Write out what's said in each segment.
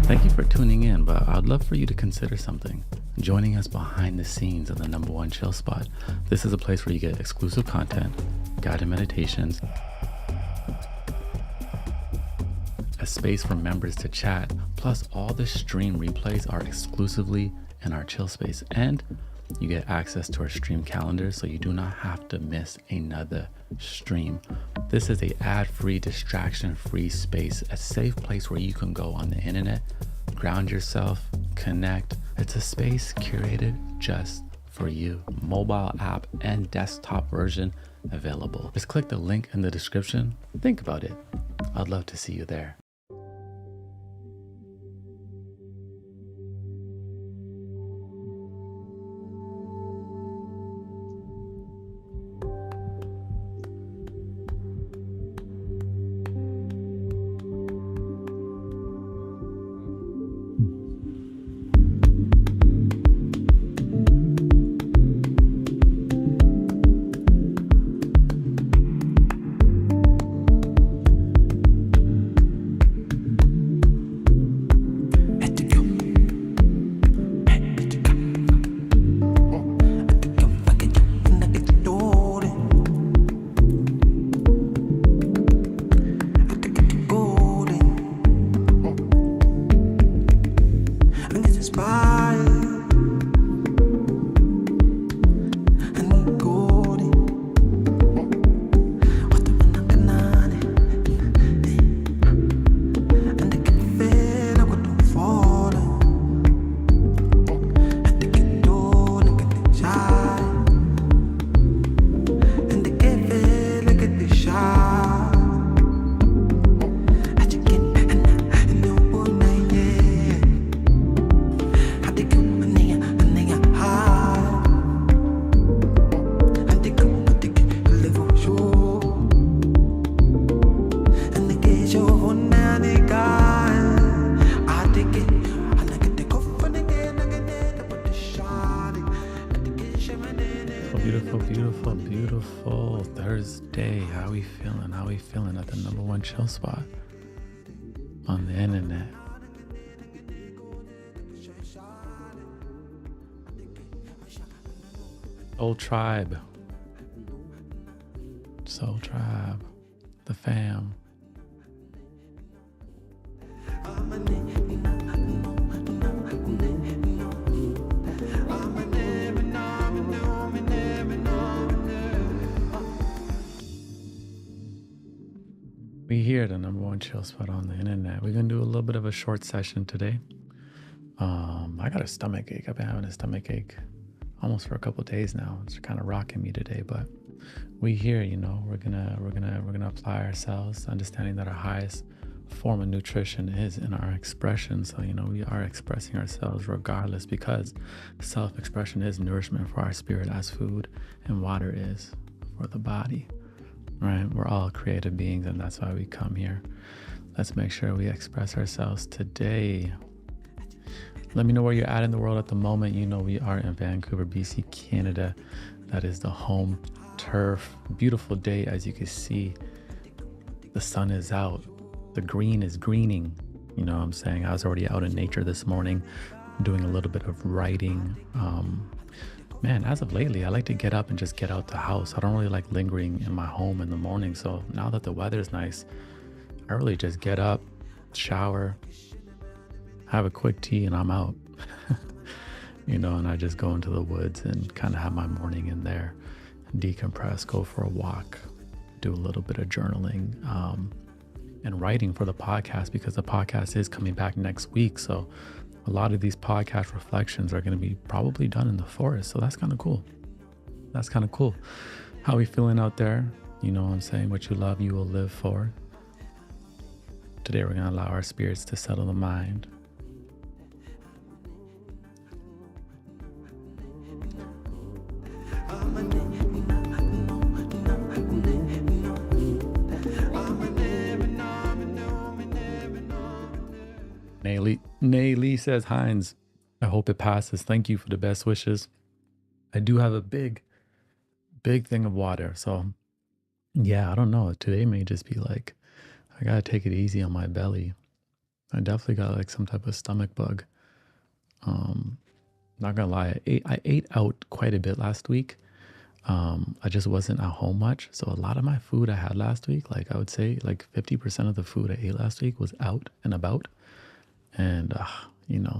Thank you for tuning in, but I'd love for you to consider something. Joining us behind the scenes of the number one chill spot. This is a place where you get exclusive content, guided meditations, a space for members to chat, plus all the stream replays are exclusively in our chill space, and you get access to our stream calendar so you do not have to miss another stream. This is a ad-free, distraction-free space, a safe place where you can go on the internet, ground yourself, connect. It's a space curated just for you. Mobile app and desktop version available. Just click the link in the description. Think about it. I'd love to see you there. Beautiful Thursday. How we feeling? How we feeling at the number one chill spot on the internet? Soul Tribe. Soul Tribe. The fam. We here, the number one chill spot on the internet. We're gonna do a little bit of a short session today. I got a stomach ache. I've been having a stomach ache almost for a couple of days now. It's kind of rocking me today, but we here, you know, we're gonna apply ourselves, understanding that our highest form of nutrition is in our expression. So, you know, we are expressing ourselves regardless, because self-expression is nourishment for our spirit as food and water is for the body. Right? We're all creative beings, and that's why we come here. Let's make sure we express ourselves today. Let me know where you're at in the world at the moment. You know, we are in Vancouver, BC, Canada. That is the home turf. Beautiful day, as you can see. The sun is out. The green is greening. You know what I'm saying? I was already out in nature this morning doing a little bit of writing. Man, as of lately, I like to get up and just get out the house. I don't really like lingering in my home in the morning. So now that the weather is nice, I really just get up, shower, have a quick tea, and I'm out. You know, and I just go into the woods and kind of have my morning in there, decompress, go for a walk, do a little bit of journaling, and writing for the podcast, because the podcast is coming back next week. So a lot of these podcast reflections are going to be probably done in the forest. So that's kind of cool. That's kind of cool. How we feeling out there? You know what I'm saying? What you love, you will live for. Today, we're going to allow our spirits to settle the mind. Nay Lee says, Heinz, I hope it passes. Thank you for the best wishes. I do have a big thing of water. So yeah, I don't know. Today may just be like, I got to take it easy on my belly. I definitely got like some type of stomach bug. Um, Not gonna lie, I ate out quite a bit last week. I just wasn't at home much, so a lot of my food I had last week, like I would say, like 50% of the food I ate last week was out and about. And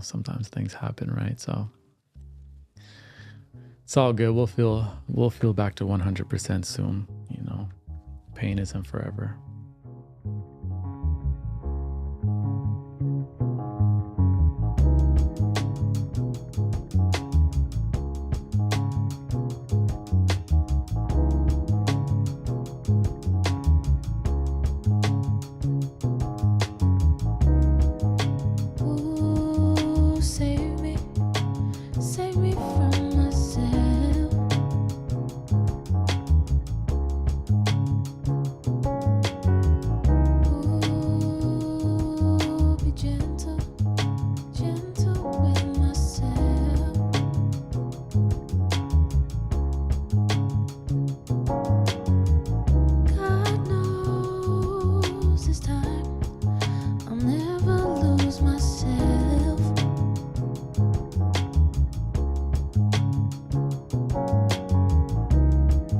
sometimes things happen, right? So it's all good. We'll feel back to 100% soon. Pain isn't forever. Ooh, save me from myself. Ooh, be gentle, gentle with myself. God knows this time I'll never lose myself.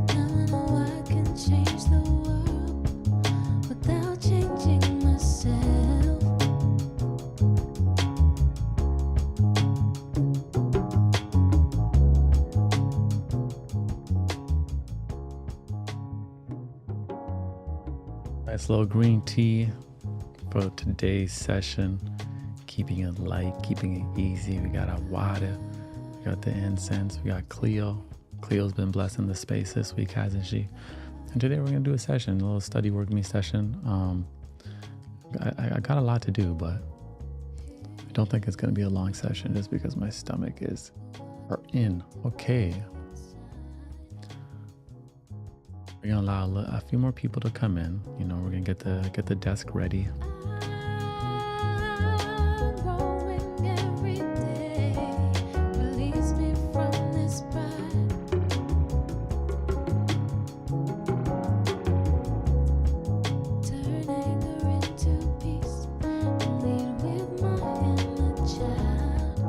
Now I know I can change the world without changing myself. Nice little green tea for today's session. Keeping it light, keeping it easy. We got our water, we got the incense, we got Cleo. Cleo's been blessing the space this week, hasn't she? And today we're gonna do a session, a little study work me session. I got a lot to do, but I don't think it's gonna be a long session just because my stomach are in. Okay. We're gonna allow a few more people to come in. We're gonna get the desk ready. I'm growing every day. Release me from this pride. Turn anger into peace and lead with my inner child.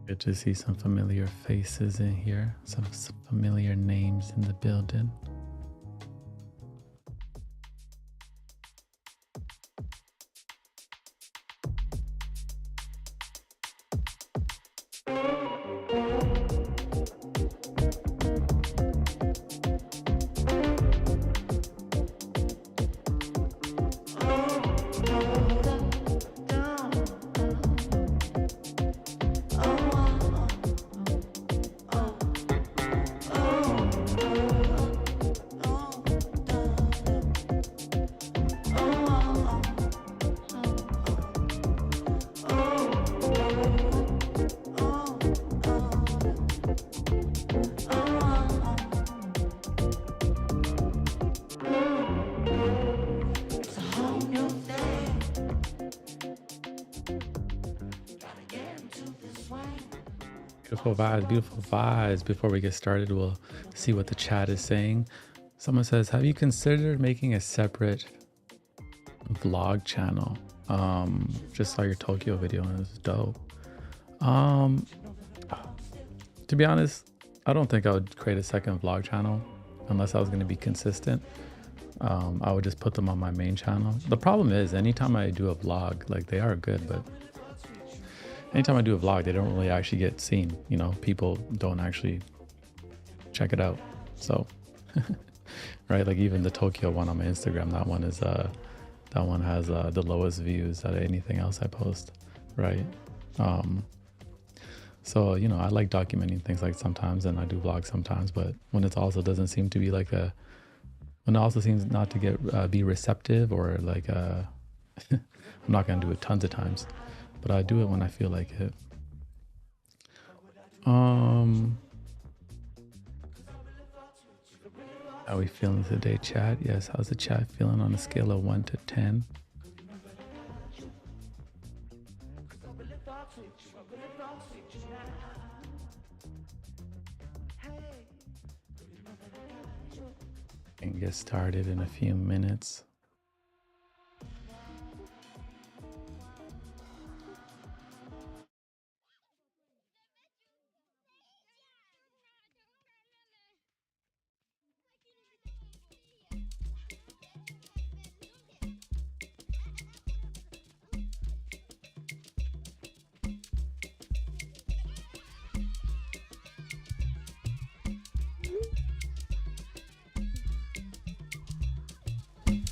Good to see some familiar faces in here, some familiar names in the building. Beautiful vibes. Before we get started, we'll see what the chat is saying. Someone says, have you considered making a separate vlog channel? Just saw your Tokyo video and it was dope. To be honest, I don't think I would create a second vlog channel unless I was going to be consistent. I would just put them on my main channel. The problem is anytime I do a vlog, like they are good, but anytime I do a vlog, they don't really actually get seen. People don't actually check it out. So, right, like even the Tokyo one on my Instagram, that one has the lowest views out of anything else I post, right? So I like documenting things like sometimes, and I do vlogs sometimes. But when it also doesn't seem to be when it also seems not to get be receptive, or like I'm not gonna do it tons of times. But I do it when I feel like it. How we feeling today, chat? Yes, how's the chat feeling on a scale of 1 to 10? And get started in a few minutes.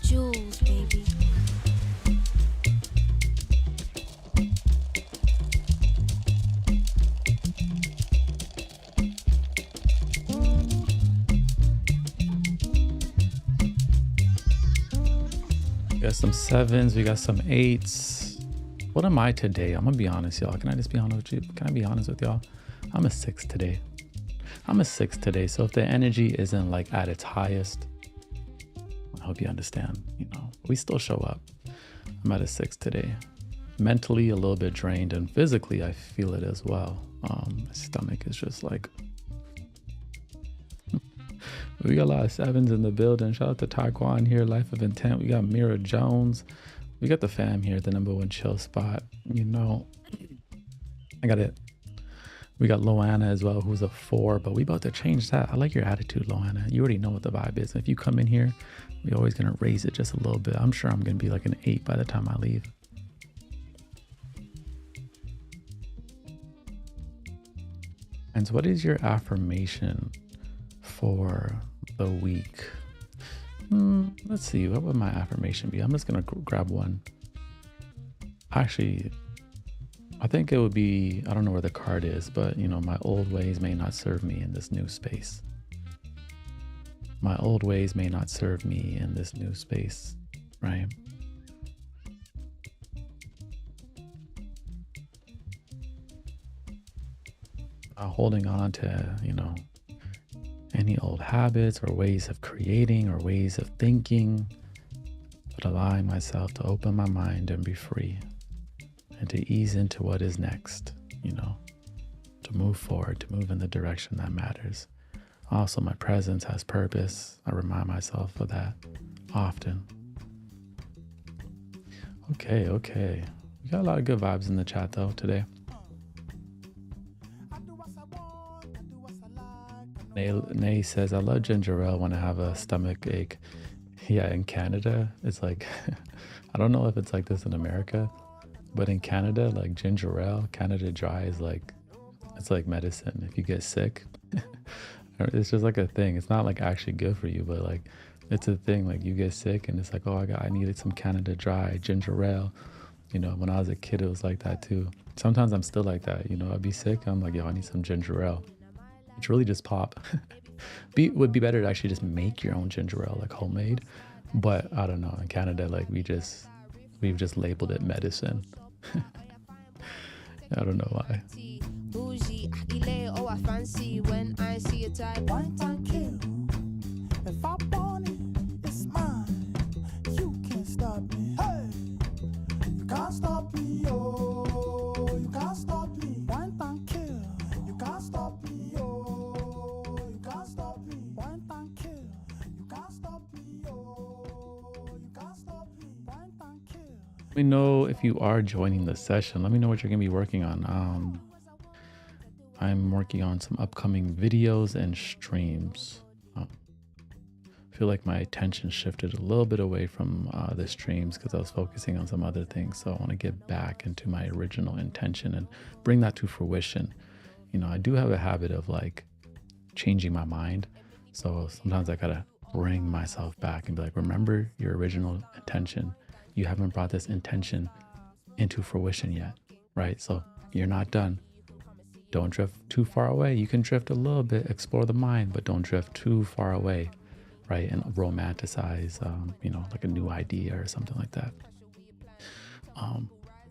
Jules, baby. We got some 7s, we got some 8s. What am I today? I'm gonna be honest, y'all. Can I just be honest with you? Can I be honest with y'all? I'm a 6 today. I'm a 6 today. So if the energy isn't like at its highest, I hope you understand, you know, we still show up. I'm at a 6 today. Mentally a little bit drained, and physically I feel it as well. My stomach is just like, we got a lot of 7s in the building. Shout out to Taekwon here, Life of Intent. We got Mira Jones. We got the fam here at the #1 chill spot. You know, I got it. We got Loanna as well, who's a 4, but we about to change that. I like your attitude, Loanna. You already know what the vibe is. If you come in here, we're always gonna raise it just a little bit. I'm sure I'm gonna be like an 8 by the time I leave. And so what is your affirmation for the week? Let's see, what would my affirmation be? I'm just gonna grab one. Actually, I think it would be, I don't know where the card is, but you know, my old ways may not serve me in this new space. My old ways may not serve me in this new space, right? Holding on to, you know, any old habits or ways of creating or ways of thinking, but allowing myself to open my mind and be free and to ease into what is next, you know, to move forward, to move in the direction that matters. Also, my presence has purpose. I remind myself of that often. Okay. We got a lot of good vibes in the chat though today. Nay says, I love ginger ale when I have a stomach ache. Yeah, in Canada, it's like, I don't know if it's like this in America, but in Canada, like ginger ale, Canada Dry is like, it's like medicine. If you get sick, it's just like a thing. It's not like actually good for you, but like, it's a thing. Like you get sick and it's like, oh, I needed some Canada Dry ginger ale. You know, when I was a kid, it was like that too. Sometimes I'm still like that. You know, I'd be sick. I'm like, yo, I need some ginger ale. It's really just pop. Would be better to actually just make your own ginger ale, like homemade. But I don't know. In Canada, like we've just labeled it medicine. I don't know why. Bougie, oh, I fancy when I see a type. One time kill. If I want it, it's mine. You can't stop me. Hey, you can't stop me. Oh, you can't stop me. One time kill. You can't stop me. Oh, you can't stop me. One time kill. You can't stop me. Oh, you can't stop me. One time kill. Let me know if you are joining the session. Let me know what you're gonna be working on. I'm working on some upcoming videos and streams. I feel like my attention shifted a little bit away from the streams because I was focusing on some other things. So I want to get back into my original intention and bring that to fruition. You know, I do have a habit of like changing my mind. So sometimes I gotta bring myself back and be like, remember your original intention. You haven't brought this intention into fruition yet, right? So you're not done. Don't drift too far away. You can drift a little bit, explore the mind, but don't drift too far away, right? And romanticize, you know, like a new idea or something like that.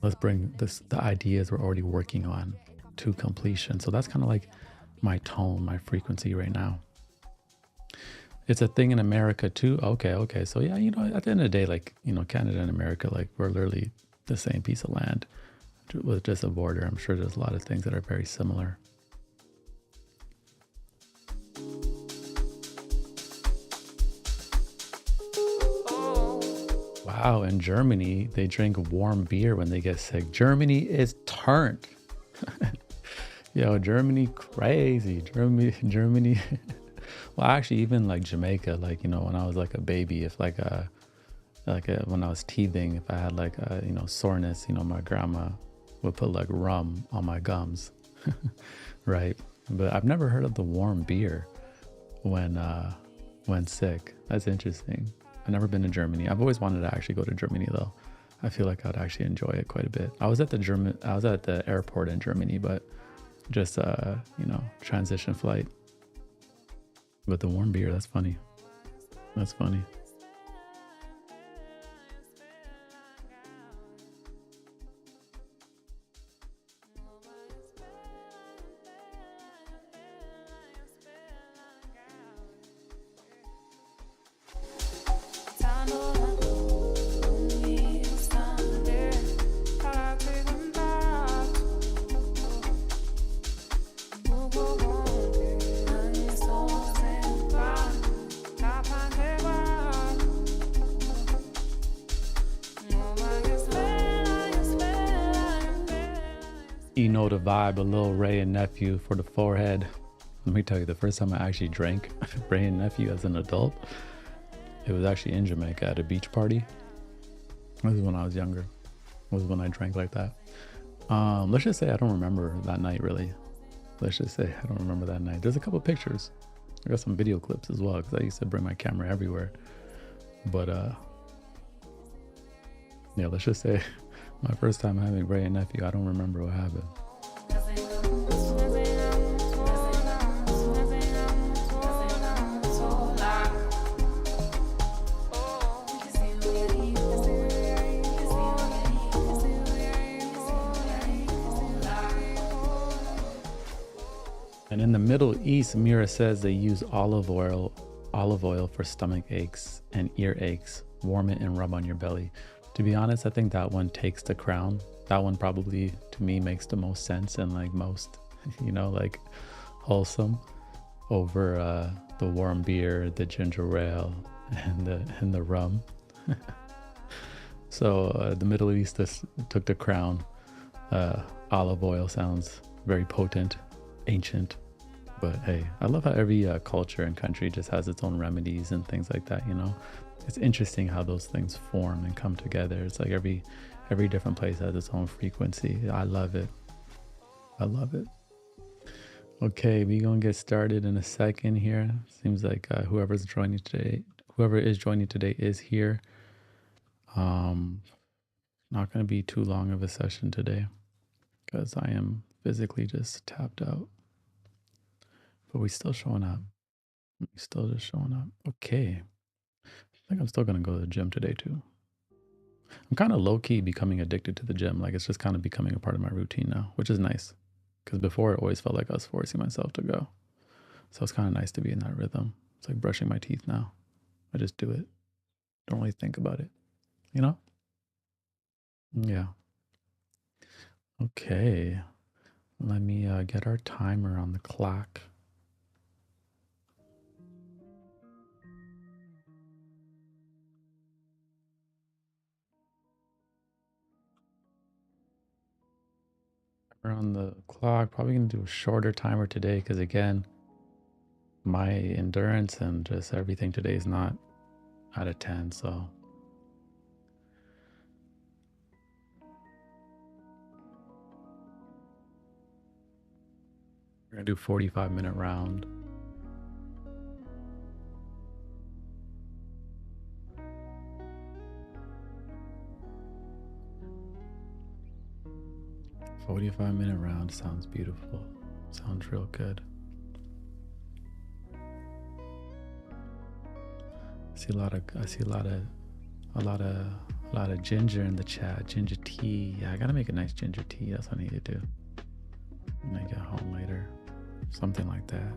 Let's bring the ideas we're already working on to completion. So that's kind of like my tone, my frequency right now. It's a thing in America too. Okay. So yeah, you know, at the end of the day, like, you know, Canada and America, like we're literally the same piece of land, with just a border. I'm sure there's a lot of things that are very similar. Wow, in Germany, they drink warm beer when they get sick. Germany is turned. Yo, Germany crazy. Germany. Well, actually, even like Jamaica, like, you know, when I was like a baby, if when I was teething, if I had like soreness, you know, my grandma would put like rum on my gums, right? But I've never heard of the warm beer when sick. That's interesting. I've never been to Germany. I've always wanted to actually go to Germany though. I feel like I'd actually enjoy it quite a bit. I was at the airport in Germany, but just transition flight. But the warm beer, that's funny. That's funny. You know the vibe, a little Ray and Nephew for the forehead. Let me tell you, the first time I actually drank Ray and Nephew as an adult, it was actually in Jamaica at a beach party. This was when I was younger. It was when I drank like that. Let's just say I don't remember that night really. Let's just say I don't remember that night. There's a couple pictures. I got some video clips as well because I used to bring my camera everywhere. But yeah, let's just say my first time having Ray and Nephew, I don't remember what happened. And in the Middle East, Mira says they use olive oil for stomach aches and ear aches. Warm it and rub on your belly. To be honest, I think that one takes the crown. That one probably, to me, makes the most sense and like most, like wholesome over the warm beer, the ginger ale, and the rum. So the Middle East took the crown. Olive oil sounds very potent, ancient. But hey, I love how every culture and country just has its own remedies and things like that, It's interesting how those things form and come together. It's like every different place has its own frequency. I love it. I love it. Okay, we're gonna get started in a second here. Seems like whoever is joining today is here. Not gonna be too long of a session today because I am physically just tapped out. But we still showing up. We still just showing up. Okay. I think I'm still gonna go to the gym today too. I'm kind of low-key becoming addicted to the gym. Like it's just kind of becoming a part of my routine now, which is nice. Because before it always felt like I was forcing myself to go. So it's kind of nice to be in that rhythm. It's like brushing my teeth now. I just do it. Don't really think about it. Yeah. Okay. Let me get our timer on the clock. We're on the clock. Probably gonna do a shorter timer today because again, my endurance and just everything today is not out of 10. So we're gonna do 45-minute round. A 45-minute round sounds beautiful. Sounds real good. I see a lot of ginger in the chat. Ginger tea. Yeah, I gotta make a nice ginger tea. That's what I need to do when I get home later. Something like that.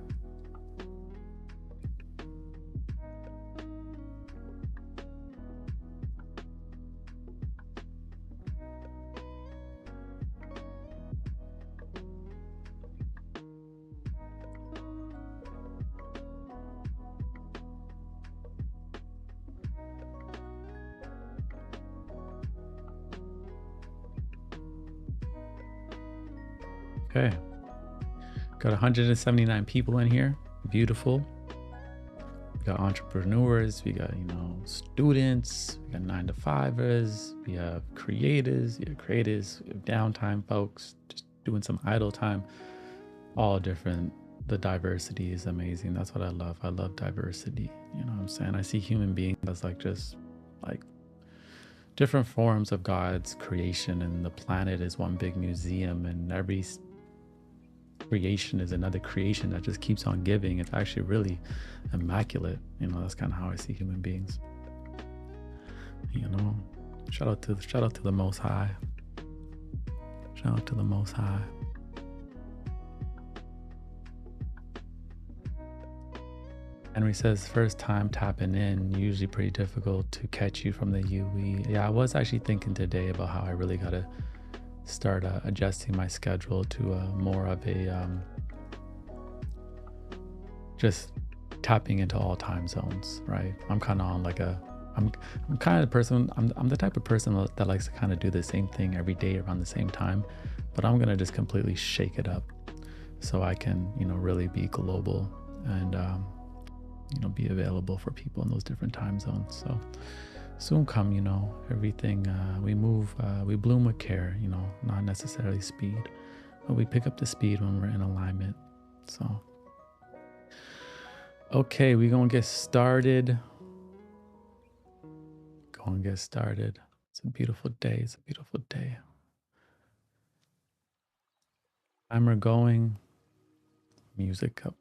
Okay. Got 179 people in here. Beautiful. We got entrepreneurs, we got, students, we got 9 to 5ers, we have creators, we have downtime folks, just doing some idle time, all different. The diversity is amazing. That's what I love. I love diversity. You know what I'm saying? I see human beings as just different forms of God's creation, and the planet is one big museum, and every creation is another creation that just keeps on giving. It's actually really immaculate. That's kind of how I see human beings. Shout out to the Most High. Shout out to the Most High. Henry says, first time tapping in, usually pretty difficult to catch you from the UE. Yeah, I was actually thinking today about how I really got to start adjusting my schedule to more of a just tapping into all time zones, right? I'm kind of on I'm kind of the person, I'm the type of person that likes to kind of do the same thing every day around the same time, but I'm going to just completely shake it up so I can, really be global and, be available for people in those different time zones. So soon come, everything, we move, we bloom with care, not necessarily speed, but we pick up the speed when we're in alignment. So, okay, we're going to get started. It's a beautiful day. Timer going, music up.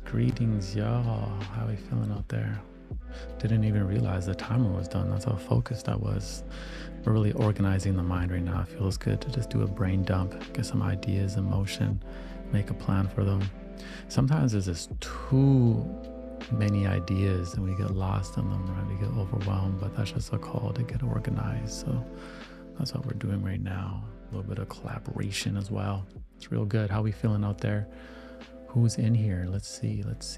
Greetings, y'all. How we feeling out there? Didn't even realize the timer was done. That's how focused I was. We're really organizing the mind right now. It feels good to just do a brain dump, get some ideas in motion, make a plan for them. Sometimes it's just too many ideas and we get lost in them, right? We get overwhelmed, but that's just a call to get organized. So that's what we're doing right now. A little bit of collaboration as well. It's real good. How we feeling out there? Who's in here? Let's see what's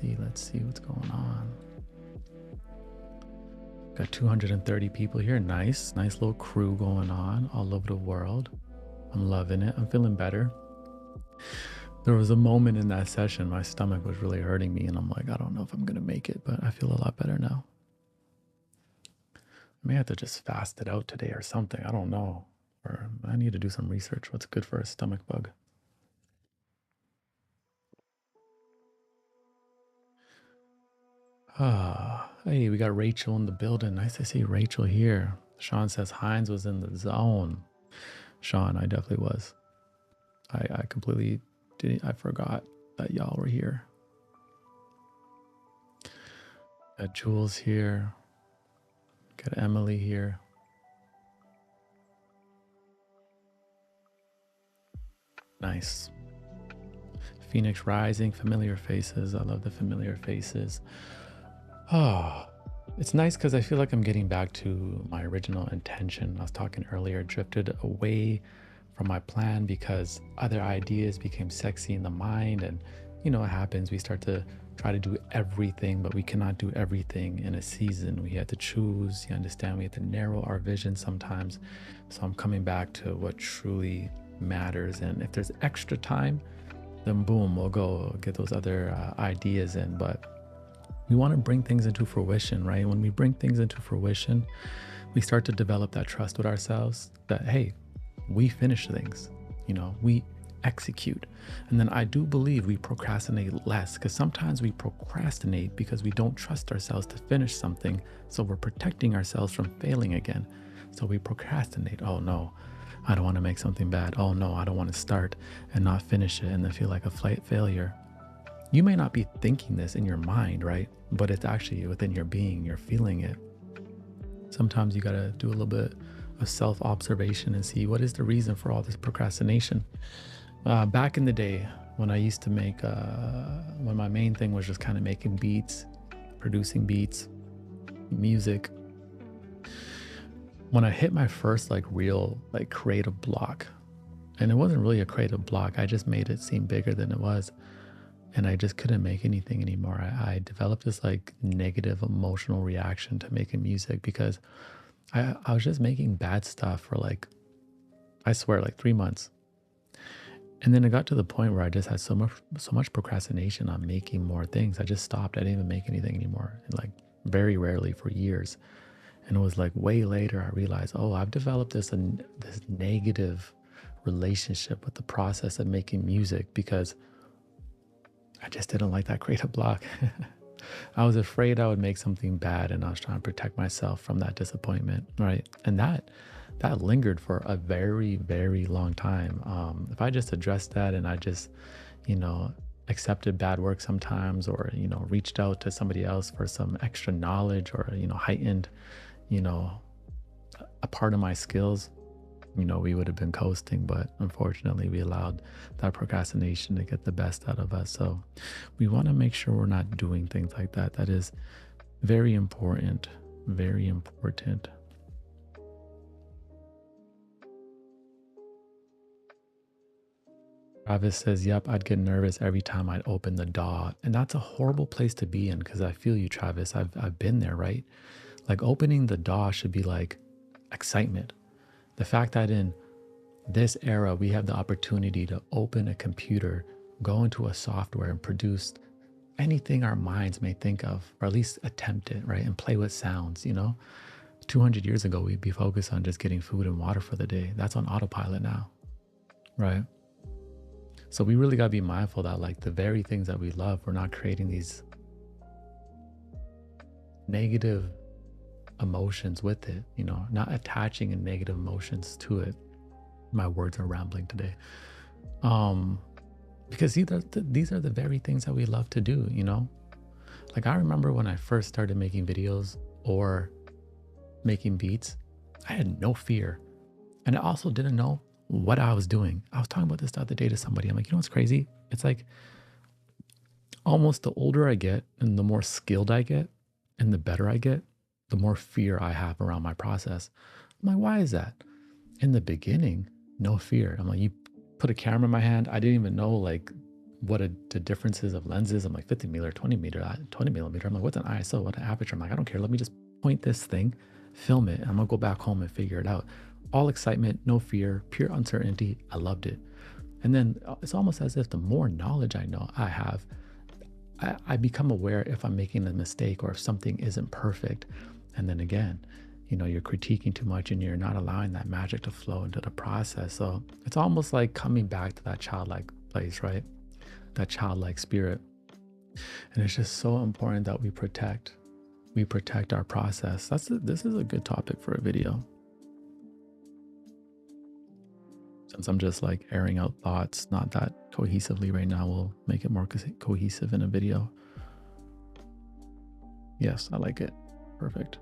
going on. Got 230 people here. Nice little crew going on all over the world. I'm loving it. I'm feeling better. There was a moment in that session, my stomach was really hurting me and I'm like, I don't know if I'm gonna make it, but I feel a lot better now. I may have to just fast it out today or something. I don't know. Or I need to do some research. What's good for a stomach bug? Hey, we got Rachel in the building. Nice to see Rachel here. Sean says Hines was in the zone. Sean, I definitely was. I completely didn't. I forgot that y'all were here. Got Jules here. Got Emily here. Nice. Phoenix Rising, familiar faces. I love the familiar faces. Oh, it's nice because I feel like I'm getting back to my original intention. I was talking earlier, drifted away from my plan because other ideas became sexy in the mind. And you know what happens, we start to try to do everything, but we cannot do everything in a season. We had to choose, you understand, we have to narrow our vision sometimes. So I'm coming back to what truly matters. And if there's extra time, then boom, we'll go get those other ideas in. But we want to bring things into fruition, right? When we bring things into fruition, we start to develop that trust with ourselves that, hey, we finish things, you know, we execute. And then I do believe we procrastinate less, because sometimes we procrastinate because we don't trust ourselves to finish something. So we're protecting ourselves from failing again. So we procrastinate. Oh no, I don't want to make something bad. Oh no, I don't want to start and not finish it and then feel like a failure. You may not be thinking this in your mind, right? But it's actually within your being, you're feeling it. Sometimes you got to do a little bit of self-observation and see what is the reason for all this procrastination. Back in the day when I used to make, when my main thing was just kind of making beats, producing beats, music. When I hit my first real creative block, and it wasn't really a creative block, I just made it seem bigger than it was. And I just couldn't make anything anymore. I developed this negative emotional reaction to making music because I was just making bad stuff for I swear 3 months. And then it got to the point where I just had so much procrastination on making more things. I just stopped. I didn't even make anything anymore. And very rarely for years. And it was way later I realized, oh, I've developed this negative relationship with the process of making music because I just didn't like that creative block. I was afraid I would make something bad and I was trying to protect myself from that disappointment, right? And that lingered for a very, very long time. If I just addressed that and I just, accepted bad work sometimes or, reached out to somebody else for some extra knowledge or, heightened, a part of my skills, we would have been coasting, but unfortunately we allowed that procrastination to get the best out of us. So we want to make sure we're not doing things like that. That is very important, very important. Travis says, yep, I'd get nervous every time I'd open the DAW. And that's a horrible place to be in because I feel you, Travis. I've been there, right? Opening the DAW should be excitement. The fact that in this era, we have the opportunity to open a computer, go into a software and produce anything our minds may think of, or at least attempt it, right? And play with sounds, 200 years ago, we'd be focused on just getting food and water for the day. That's on autopilot now, right? So we really got to be mindful that the very things that we love, we're not creating these negative emotions with it, not attaching in negative emotions to it. My words are rambling today. Because these are the very things that we love to do, I remember when I first started making videos or making beats, I had no fear. And I also didn't know what I was doing. I was talking about this the other day to somebody. I'm like, what's crazy? It's almost the older I get and the more skilled I get and the better I get, the more fear I have around my process. I'm like, why is that? In the beginning, no fear. I'm like, you put a camera in my hand. I didn't even know like what the differences of lenses. I'm like 50 millimeter, 20 millimeter. I'm like, what's an ISO? What an aperture? I'm like, I don't care. Let me just point this thing, film it, and I'm gonna go back home and figure it out. All excitement, no fear, pure uncertainty. I loved it. And then it's almost as if the more knowledge I have, I become aware if I'm making a mistake or if something isn't perfect. And then again, you're critiquing too much and you're not allowing that magic to flow into the process. So it's almost like coming back to that childlike place, right? That childlike spirit. And it's just so important that we protect our process. This is a good topic for a video. Since I'm just like airing out thoughts, not that cohesively right now, we'll make it more cohesive in a video. Yes, I like it. Perfect.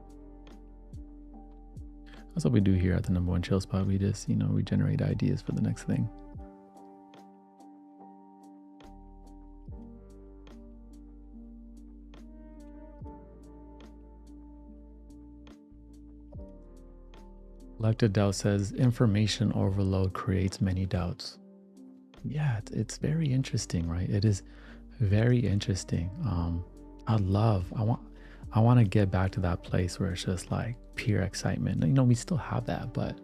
That's what we do here at the Number One Chill Spot. We just, we generate ideas for the next thing. Collective Doubt says information overload creates many doubts. Yeah, it's very interesting, right? It is very interesting. I want to get back to that place where it's just like pure excitement. We still have that, but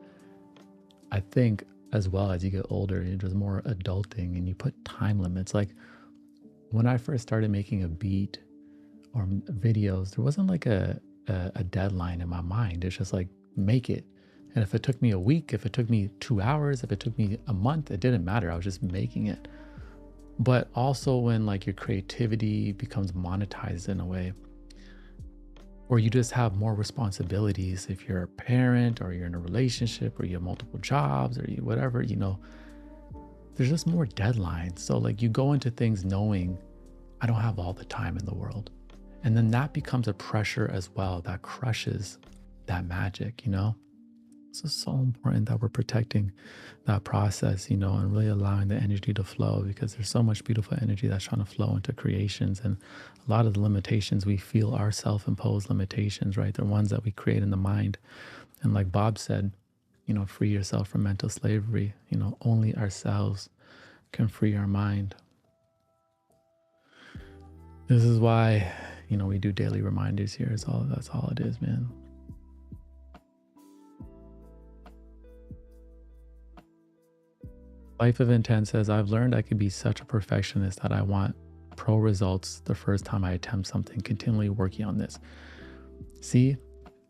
I think as well as you get older, there's more adulting and you put time limits. Like when I first started making a beat or videos, there wasn't like a deadline in my mind. It's just like, make it. And if it took me a week, if it took me 2 hours, if it took me a month, it didn't matter. I was just making it. But also when like your creativity becomes monetized in a way, or you just have more responsibilities, if you're a parent or you're in a relationship or you have multiple jobs or whatever, there's just more deadlines. So like you go into things knowing I don't have all the time in the world. And then that becomes a pressure as well that crushes that magic, So it's so important that we're protecting that process, and really allowing the energy to flow, because there's so much beautiful energy that's trying to flow into creations. And a lot of the limitations we feel are self-imposed limitations, right? They're ones that we create in the mind. And like Bob said, free yourself from mental slavery. Only ourselves can free our mind. This is why, we do daily reminders here. That's all it is, man. Life of Intent says, I've learned I could be such a perfectionist that I want pro results the first time I attempt something, continually working on this. See,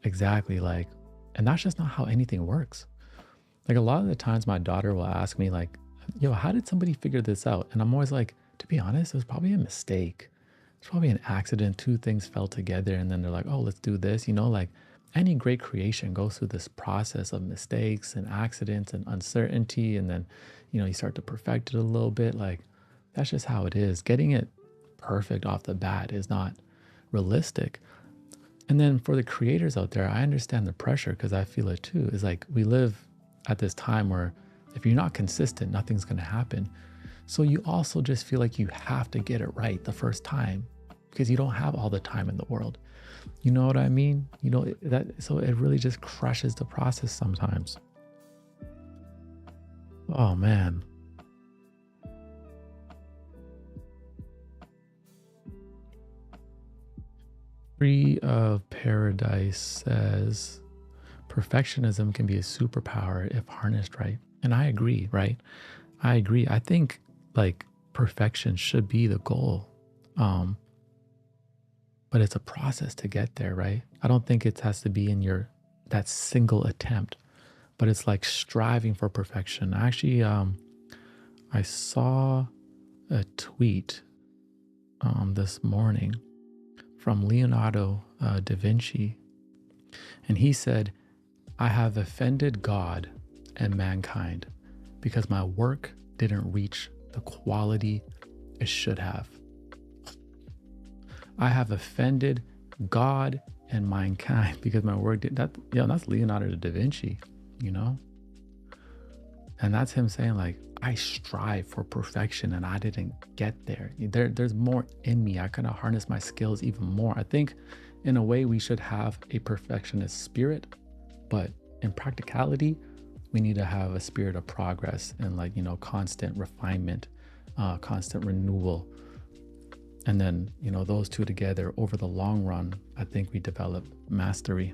exactly. Like, and that's just not how anything works. Like a lot of the times my daughter will ask me like, how did somebody figure this out? And I'm always like, to be honest, it was probably a mistake. It's probably an accident. Two things fell together and then they're like, oh, let's do this. Like any great creation goes through this process of mistakes and accidents and uncertainty. And then, you start to perfect it a little bit. Like that's just how it is. Getting it perfect off the bat is not realistic. And then for the creators out there, I understand the pressure because I feel it too. It's like we live at this time where if you're not consistent, nothing's going to happen. So you also just feel like you have to get it right the first time because you don't have all the time in the world. You know what I mean? So it really just crushes the process sometimes. Oh man. Free of Paradise says, perfectionism can be a superpower if harnessed right. And I agree, right? I agree. I think like perfection should be the goal. But it's a process to get there, right? I don't think it has to be in that single attempt, but it's like striving for perfection. Actually, I saw a tweet this morning from Leonardo da Vinci, and he said, I have offended God and mankind because my work didn't reach the quality it should have. I have offended God and mankind because my work did that. Yeah, that's Leonardo da Vinci, And And that's him saying like, I strive for perfection and I didn't get there. There's more in me. I kind of harness my skills even more. I think in a way we should have a perfectionist spirit, but in practicality, we need to have a spirit of progress and like, constant refinement, constant renewal. And then, those two together over the long run, I think we develop mastery.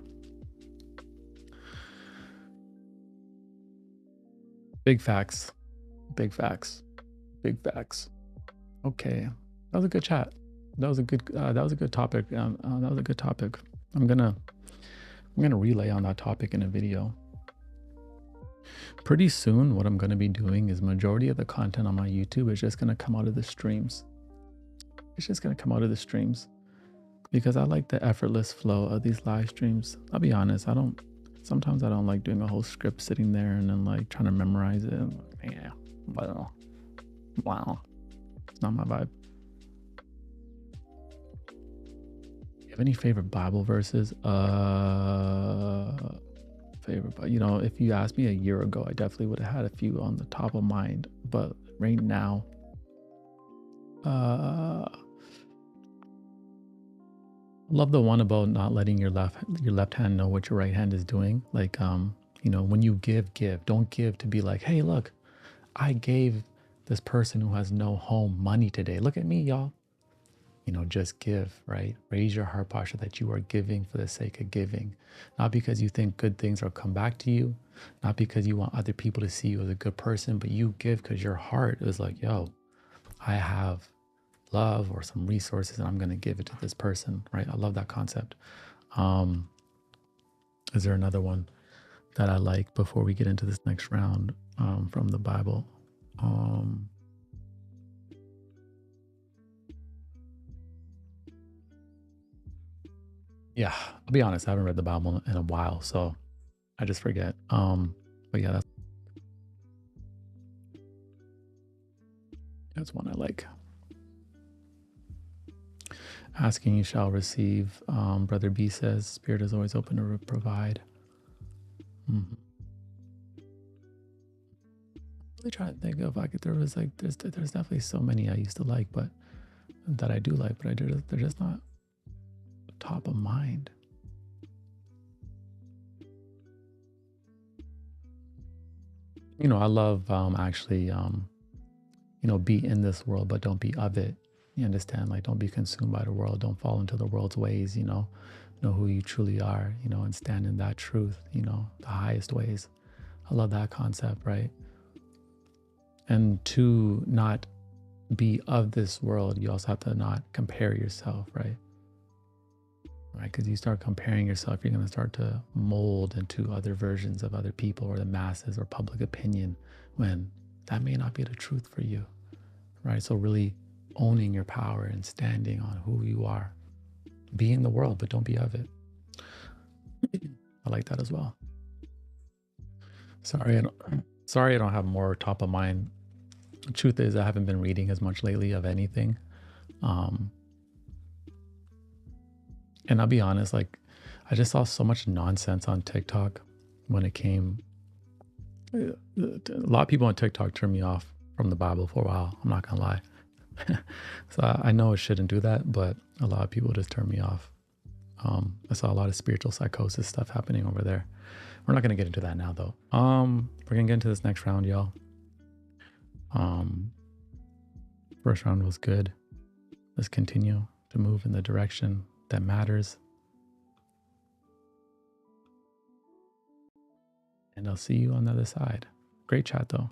Big facts, big facts, big facts. Okay, that was a good chat. That was a good topic. That was a good topic. I'm gonna relay on that topic in a video. Pretty soon, what I'm gonna be doing is majority of the content on my YouTube is just gonna come out of the streams. It's just gonna come out of the streams because I like the effortless flow of these live streams. I'll be honest, sometimes I don't like doing a whole script sitting there and then like trying to memorize it. Yeah, I don't know. Wow, it's not my vibe. You have any favorite Bible verses? If you asked me a year ago, I definitely would have had a few on the top of mind. But right now, love the one about not letting your left hand know what your right hand is doing. Like, when you give, don't give to be like, hey, look, I gave this person who has no home money today. Look at me, y'all. Just give, right? Raise your heart posture that you are giving for the sake of giving, not because you think good things will come back to you, not because you want other people to see you as a good person, but you give because your heart is like, yo, I have love or some resources and I'm going to give it to this person, right? I love that concept. Is there another one that I like before we get into this next round from the Bible? Yeah, I'll be honest, I haven't read the Bible in a while, so I just forget. But yeah, that's one I like. Asking you shall receive. Brother B says, Spirit is always open to provide. Really trying to think of there's definitely so many I used to like, but that I do like, but they're just not top of mind. I love be in this world, but don't be of it. You understand? Like, don't be consumed by the world. Don't fall into the world's ways, know who you truly are, and stand in that truth, the highest ways. I love that concept, right? And to not be of this world, you also have to not compare yourself, right? Right? Because you start comparing yourself, you're going to start to mold into other versions of other people or the masses or public opinion when that may not be the truth for you, right? So really owning your power and standing on who you are. Be in the world, but don't be of it. I like that as well. Sorry, I don't have more top of mind. The truth is I haven't been reading as much lately of anything. And I'll be honest, like I just saw so much nonsense on TikTok when it came. A lot of people on TikTok turned me off from the Bible for a while. I'm not gonna lie. So I know I shouldn't do that, but a lot of people just turned me off. I saw a lot of spiritual psychosis stuff happening over there. We're not gonna get into that now though. We're gonna get into this next round, y'all. First round was good. Let's continue to move in the direction that matters. And I'll see you on the other side. Great chat though.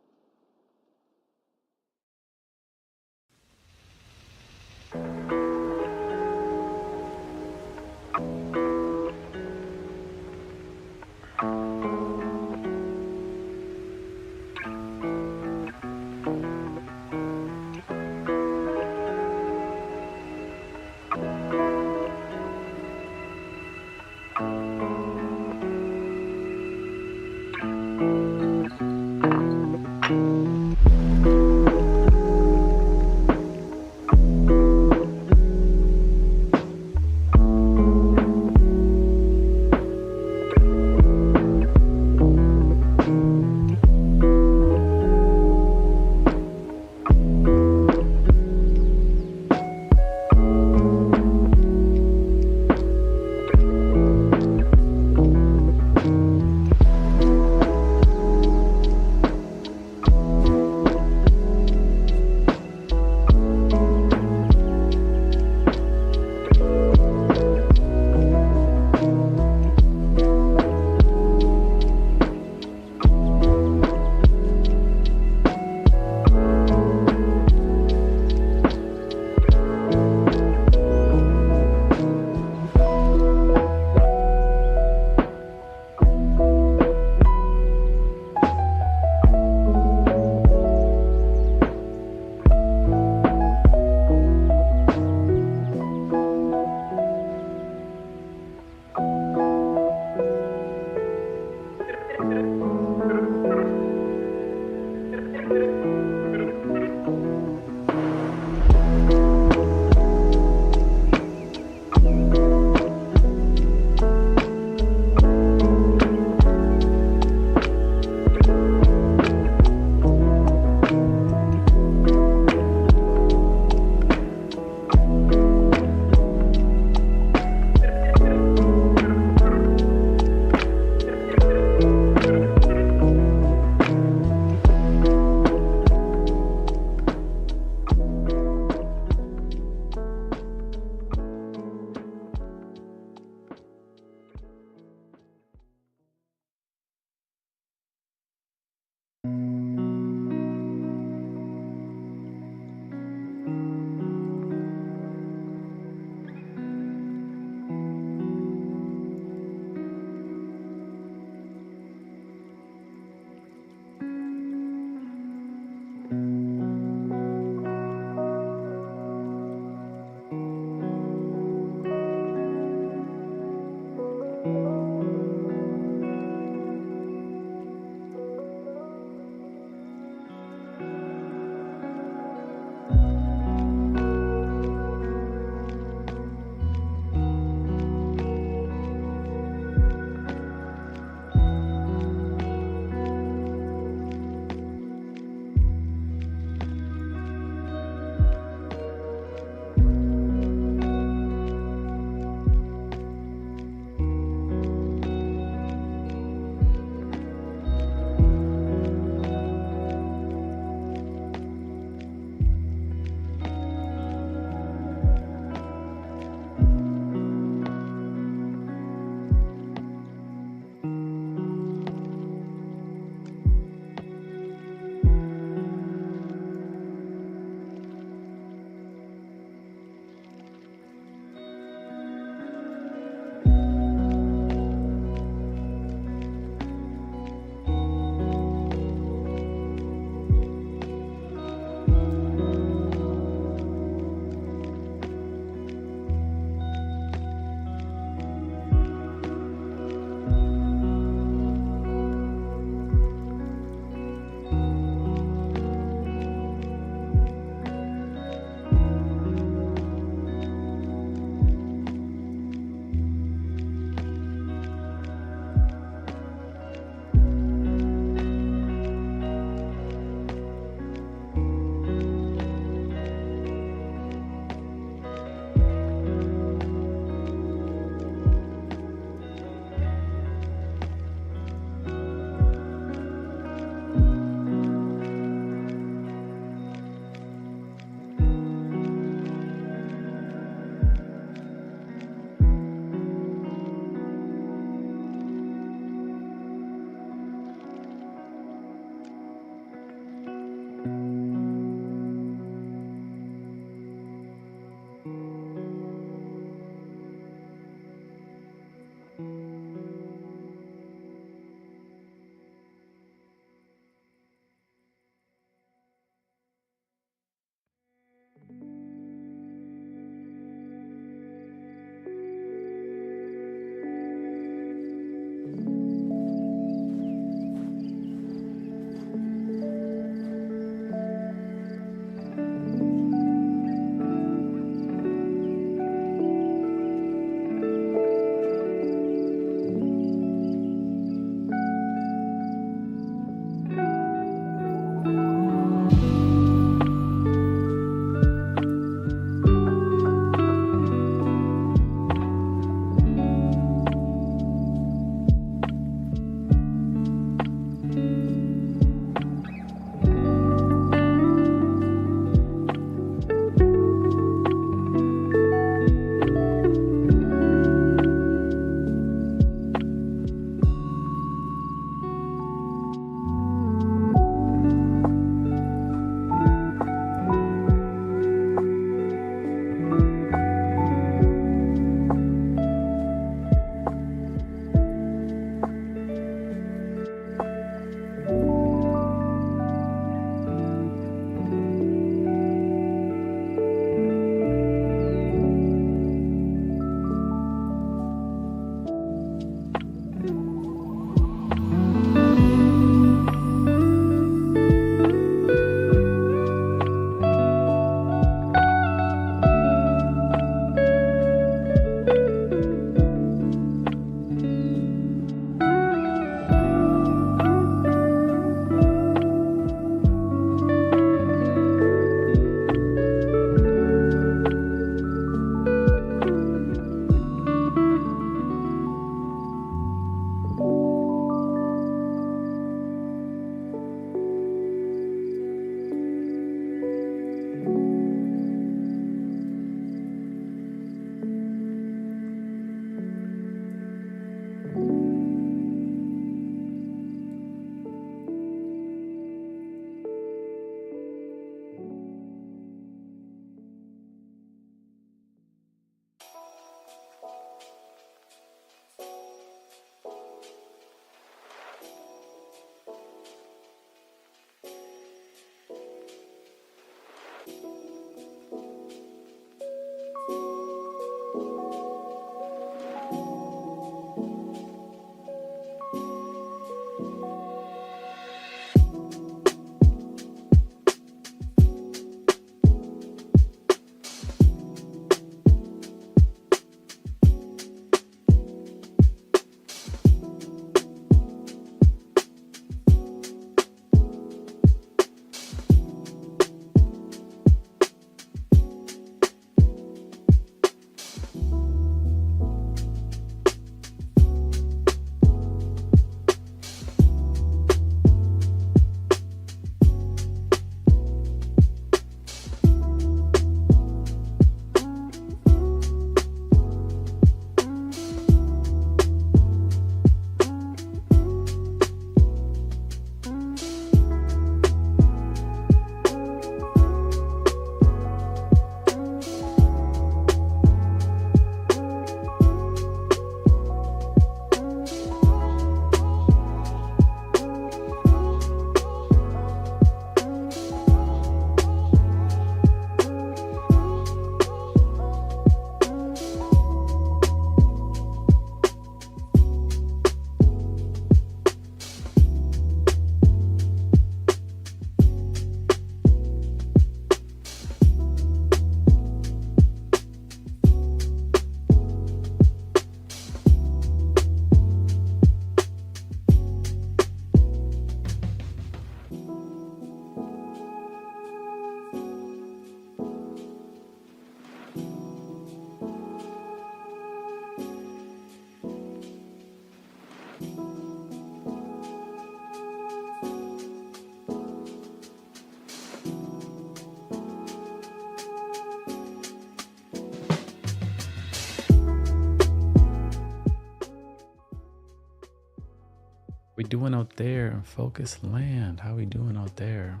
We doing out there in Focus Land? How we doing out there?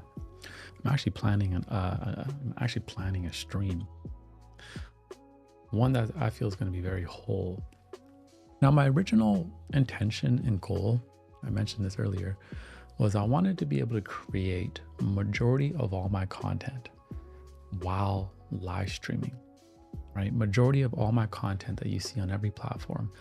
I'm actually planning a stream, one that I feel is going to be very whole. Now, my original intention and goal, I mentioned this earlier, was I wanted to be able to create a majority of all my content while live streaming, right? Majority of all my content that you see on every platform,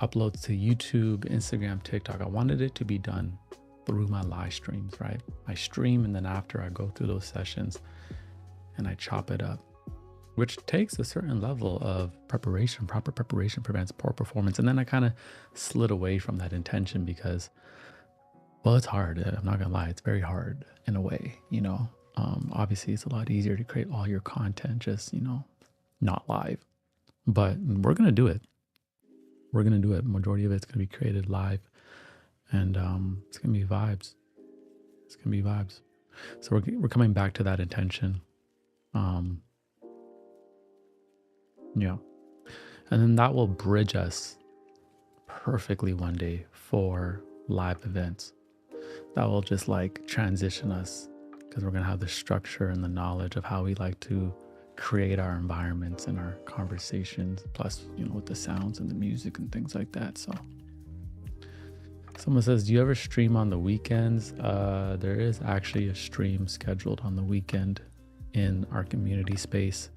uploads to YouTube, Instagram, TikTok, I wanted it to be done through my live streams, right? I stream and then after I go through those sessions and I chop it up, which takes a certain level of preparation. Proper preparation prevents poor performance. And then I kind of slid away from that intention because, well, it's hard. I'm not gonna lie, it's very hard in a way, you know. Obviously it's a lot easier to create all your content just, you know, not live, but we're gonna do it. We're gonna do it. Majority of it's gonna be created live, and it's gonna be vibes. It's gonna be vibes. So we're coming back to that intention. Yeah, and then that will bridge us perfectly one day for live events. That will just like transition us because we're gonna have the structure and the knowledge of how we like to create our environments and our conversations, plus, you know, with the sounds and the music and things like that. So someone says, do you ever stream on the weekends? There is actually a stream scheduled on the weekend in our community space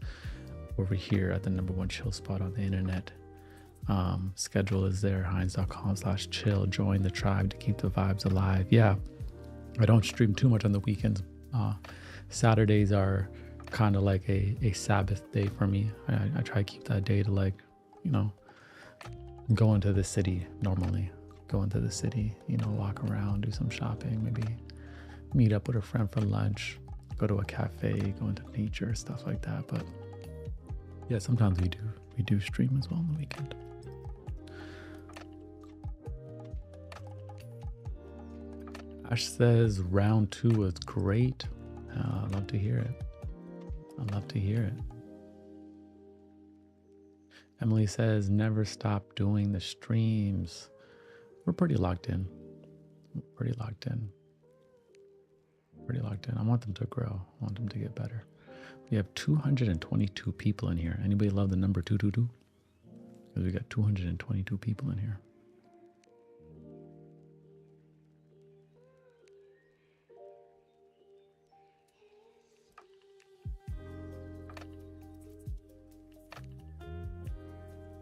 over here at the #1 chill spot on the internet. Schedule is there, heinz.com/chill. Join the tribe to keep the vibes alive. Yeah, I don't stream too much on the weekends. Saturdays are kind of like a Sabbath day for me. I try to keep that day to, like, you know, go into the city normally. Go into the city, you know, walk around, do some shopping, maybe meet up with a friend for lunch, go to a cafe, go into nature, stuff like that. But yeah, sometimes we do stream as well on the weekend. Ash says round 2 was great. I'd love to hear it. I'd love to hear it. Emily says never stop doing the streams. We're pretty locked in. Pretty locked in. I want them to grow. I want them to get better. We have 222 people in here. Anybody love the number 222? Because we got 222 people in here.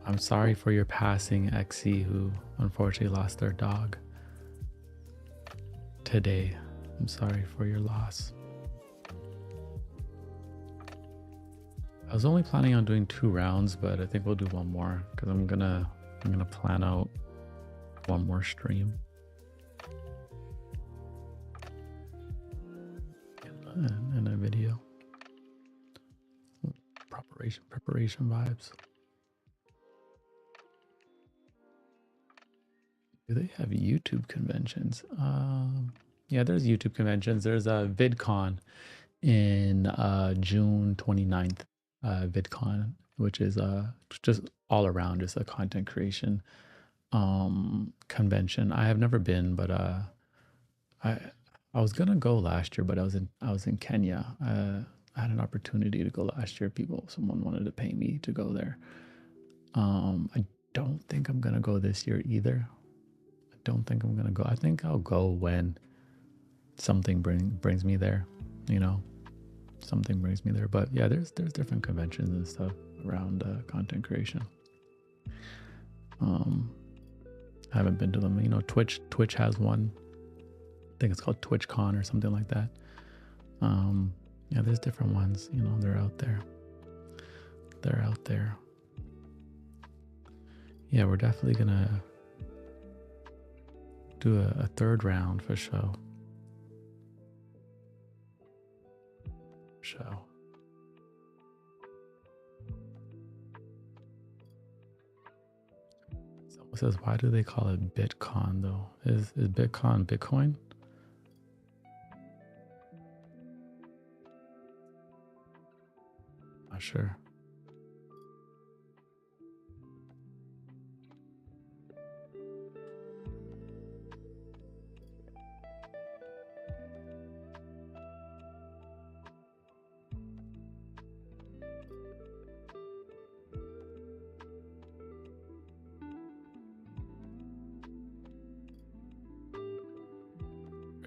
I'm sorry for your passing, XC, who unfortunately lost their dog today. I'm sorry for your loss. I was only planning on doing 2 rounds, but I think we'll do one more because I'm gonna plan out one more stream and a video. Preparation vibes. Do they have YouTube conventions? Yeah, there's YouTube conventions. There's a VidCon in June 29th. VidCon, which is just all around just a content creation convention. I have never been, but I was gonna go last year, but I was in Kenya. I had an opportunity to go last year. Someone wanted to pay me to go there. I don't think I'm gonna go this year either. Don't think I'm gonna go. I think I'll go when something brings me there, you know, something brings me there. But yeah, there's different conventions and stuff around content creation. I haven't been to them. You know, Twitch has one. I think it's called TwitchCon or something like that. Yeah, there's different ones. You know, they're out there. Yeah, we're definitely gonna do a 3rd round for show. Someone says, why do they call it Bitcoin though? Is Bitcoin Bitcoin? Not sure.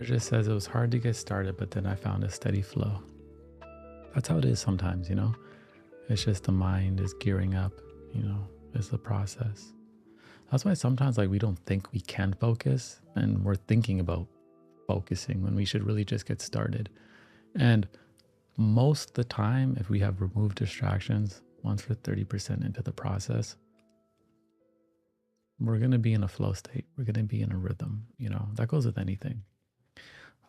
It just says it was hard to get started, but then I found a steady flow. That's how it is sometimes, you know? It's just the mind is gearing up, you know, it's the process. That's why sometimes like we don't think we can focus and we're thinking about focusing when we should really just get started. And most of the time, if we have removed distractions, once we're 30% into the process, we're going to be in a flow state. We're going to be in a rhythm, you know, that goes with anything.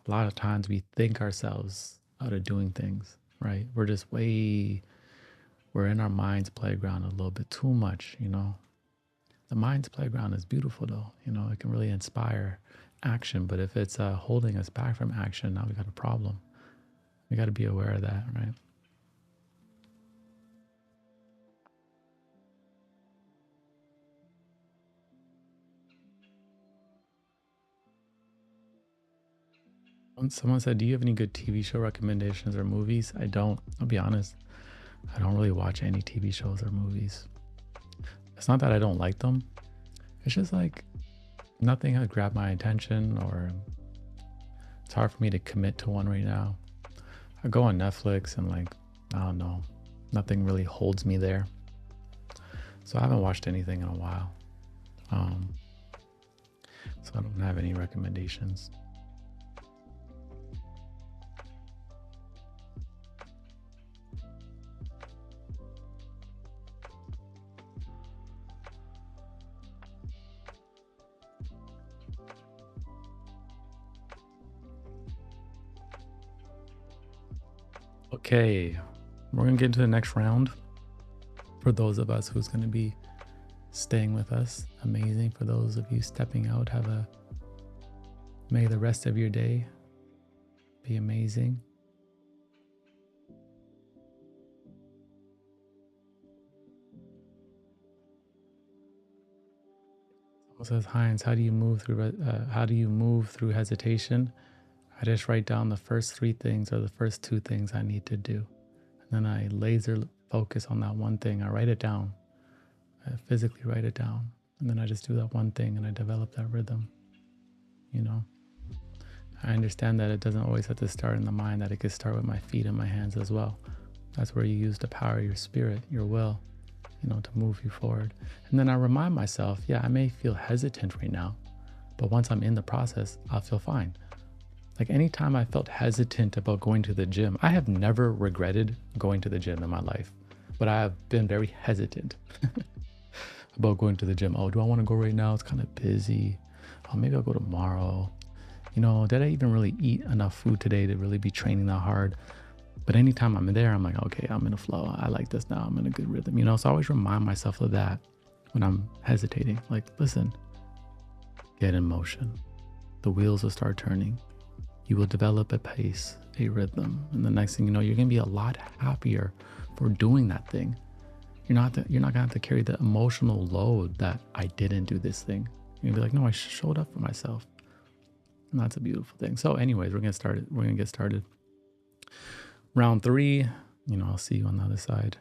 A lot of times we think ourselves out of doing things, right? We're in our mind's playground a little bit too much, you know. The mind's playground is beautiful though, you know, it can really inspire action. But if it's holding us back from action, now we got a problem. We got to be aware of that, right? Someone said, do you have any good TV show recommendations or movies? I don't. I'll be honest. I don't really watch any TV shows or movies. It's not that I don't like them. It's just like nothing has grabbed my attention, or it's hard for me to commit to one right now. I go on Netflix and like, I don't know, nothing really holds me there. So I haven't watched anything in a while. So I don't have any recommendations. Okay, we're gonna get into the next round. For those of us who's gonna be staying with us, amazing. For those of you stepping out, may the rest of your day be amazing. Someone says, Heinz, how do you move through hesitation? I just write down the first 3 things or the first 2 things I need to do. And then I laser focus on that one thing. I write it down. I physically write it down. And then I just do that one thing and I develop that rhythm. You know, I understand that it doesn't always have to start in the mind, that it could start with my feet and my hands as well. That's where you use the power of your spirit, your will, you know, to move you forward. And then I remind myself, yeah, I may feel hesitant right now, but once I'm in the process, I'll feel fine. Like anytime I felt hesitant about going to the gym, I have never regretted going to the gym in my life, but I have been very hesitant about going to the gym. Oh, do I want to go right now? It's kind of busy. Oh, maybe I'll go tomorrow. You know, did I even really eat enough food today to really be training that hard? But anytime I'm there, I'm like, okay, I'm in a flow. I like this now. I'm in a good rhythm, you know? So I always remind myself of that when I'm hesitating. Like, listen, get in motion. The wheels will start turning. You will develop a pace, a rhythm. And the next thing you know, you're going to be a lot happier for doing that thing. You're not going to have to carry the emotional load that I didn't do this thing. You're going to be like, no, I showed up for myself. And that's a beautiful thing. So anyways, we're going to get started. Round 3, you know, I'll see you on the other side.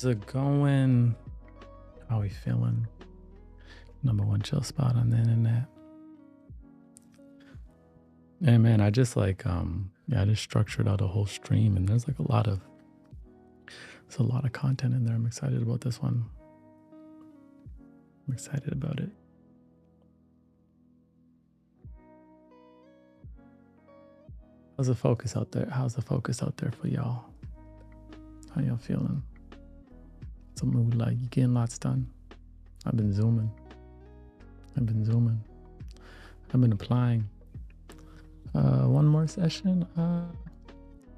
How's it going? How we feeling? Number one chill spot on the internet. And man, I just like I just structured out a whole stream, and there's a lot of content in there. I'm excited about this one. I'm excited about it. How's the focus out there? How's the focus out there for y'all? How y'all feeling? It's a mood like you getting lots done. I've been zooming. I've been applying. One more session.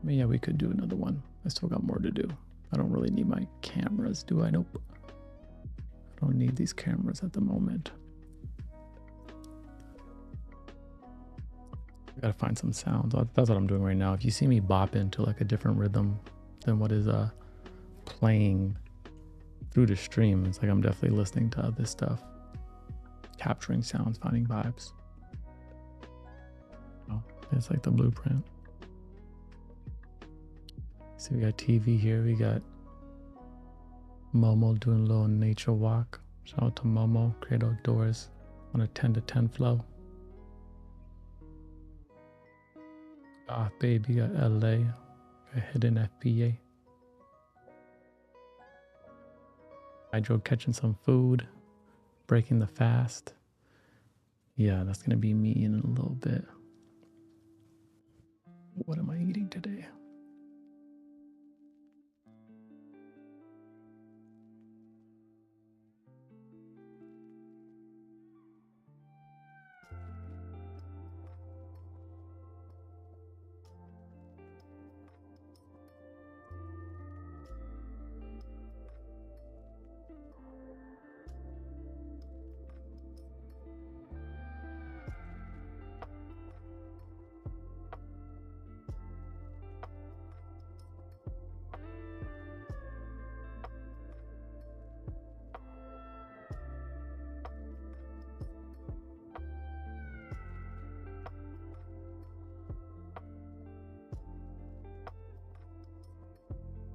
Yeah, we could do another one. I still got more to do. I don't really need my cameras, do I? Nope. I don't need these cameras at the moment. I gotta find some sounds. That's what I'm doing right now. If you see me bop into like a different rhythm than what is playing through the stream, it's like I'm definitely listening to other stuff, capturing sounds, finding vibes. Oh, it's like the blueprint. See, we got TV here. We got Momo doing a little nature walk. Shout out to Momo, great outdoors on a 10 to 10 flow. Baby, got LA, got hidden FBA. Hydro catching some food, breaking the fast. Yeah, that's gonna be me in a little bit. What am I eating today?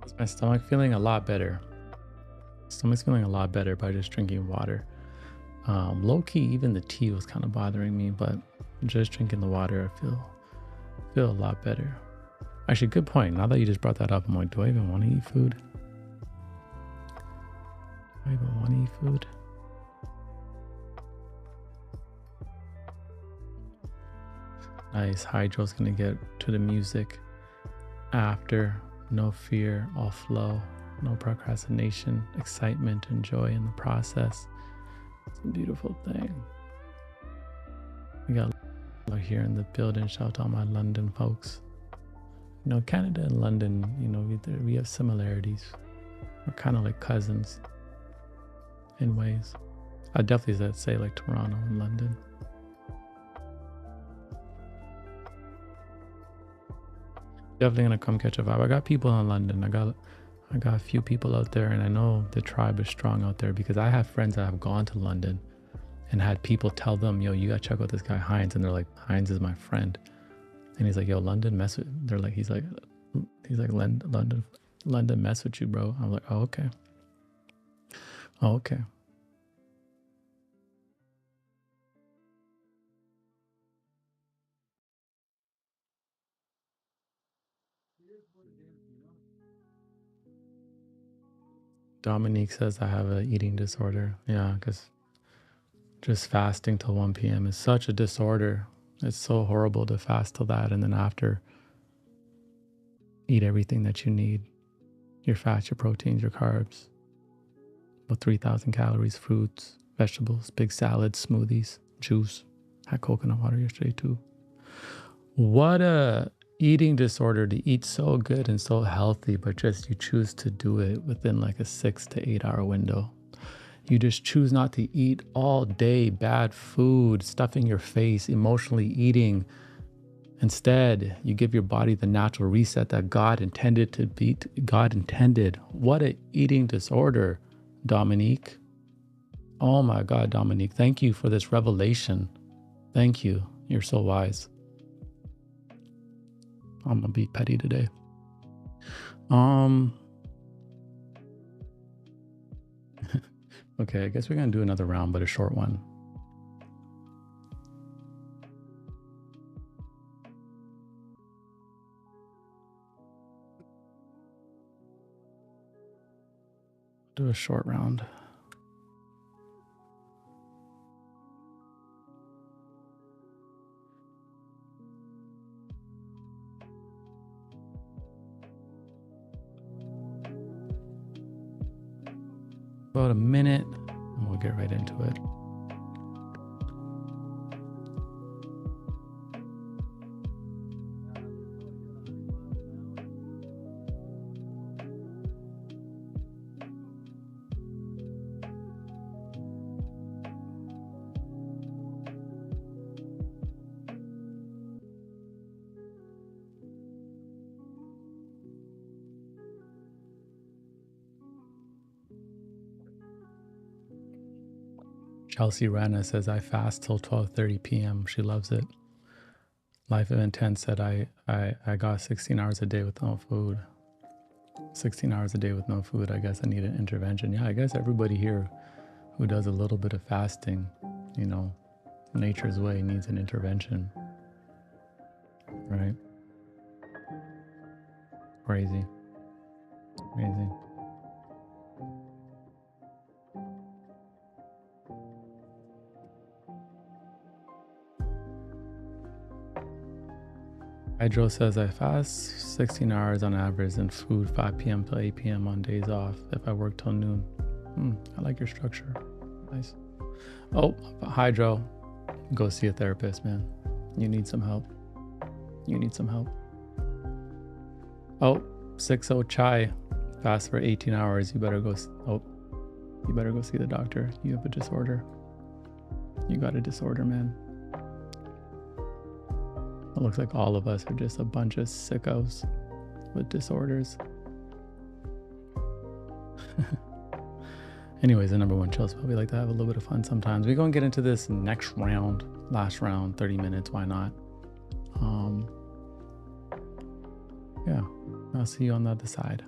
Is my stomach feeling a lot better? Stomach's feeling a lot better by just drinking water. Low key, even the tea was kind of bothering me, but just drinking the water, I feel a lot better. Actually, good point. Now that you just brought that up, I'm like, do I even want to eat food? Nice. Hydro's gonna get to the music after. No fear, all flow, no procrastination, excitement and joy in the process. It's a beautiful thing. We got here in the building. Shout out to all my London folks. You know, Canada and London, you know, we have similarities. We're kind of like cousins in ways. I definitely say like Toronto and London. Definitely gonna come catch a vibe. I got people in London. I got a few people out there, and I know the tribe is strong out there because I have friends that have gone to London and had people tell them, yo, you gotta check out this guy Heinz, and they're like, Heinz is my friend, and he's like, yo, London mess with. They're like, he's like London mess with you, bro. I'm like, oh okay. Dominique says I have an eating disorder. Yeah, because just fasting till 1 p.m. is such a disorder. It's so horrible to fast till that, and then after eat everything that you need. Your fats, your proteins, your carbs. About 3,000 calories, fruits, vegetables, big salads, smoothies, juice. Had coconut water yesterday too. What a eating disorder to eat so good and so healthy, but just you choose to do it within like a 6 to 8 hour window. You just choose not to eat all day bad food, stuffing your face, emotionally eating. Instead, you give your body the natural reset that God intended to be. God intended. What a eating disorder, Dominique. Oh my God, Dominique, thank you for this revelation. Thank you. You're so wise. I'm gonna be petty today. Okay, I guess we're gonna do another round, but a short one. Do a short round. About a minute, and we'll get right into it. Chelsea Rana says, I fast till 12:30 p.m. She loves it. Life of Intense said, I got 16 hours a day with no food. 16 hours a day with no food. I guess I need an intervention. Yeah, I guess everybody here who does a little bit of fasting, you know, nature's way, needs an intervention. Right? Crazy. Crazy. Hydro says, I fast 16 hours on average and food 5 p.m. to 8 p.m. on days off if I work till noon. I like your structure. Nice. Oh, Hydro, go see a therapist, man. You need some help. You need some help. Oh, 60 Chai, fast for 18 hours. You better go see the doctor. You have a disorder. You got a disorder, man. It looks like all of us are just a bunch of sickos with disorders. Anyways, the number one chill spot. We like to have a little bit of fun sometimes. We're going to get into this next round, last round, 30 minutes. Why not? Yeah, I'll see you on the other side.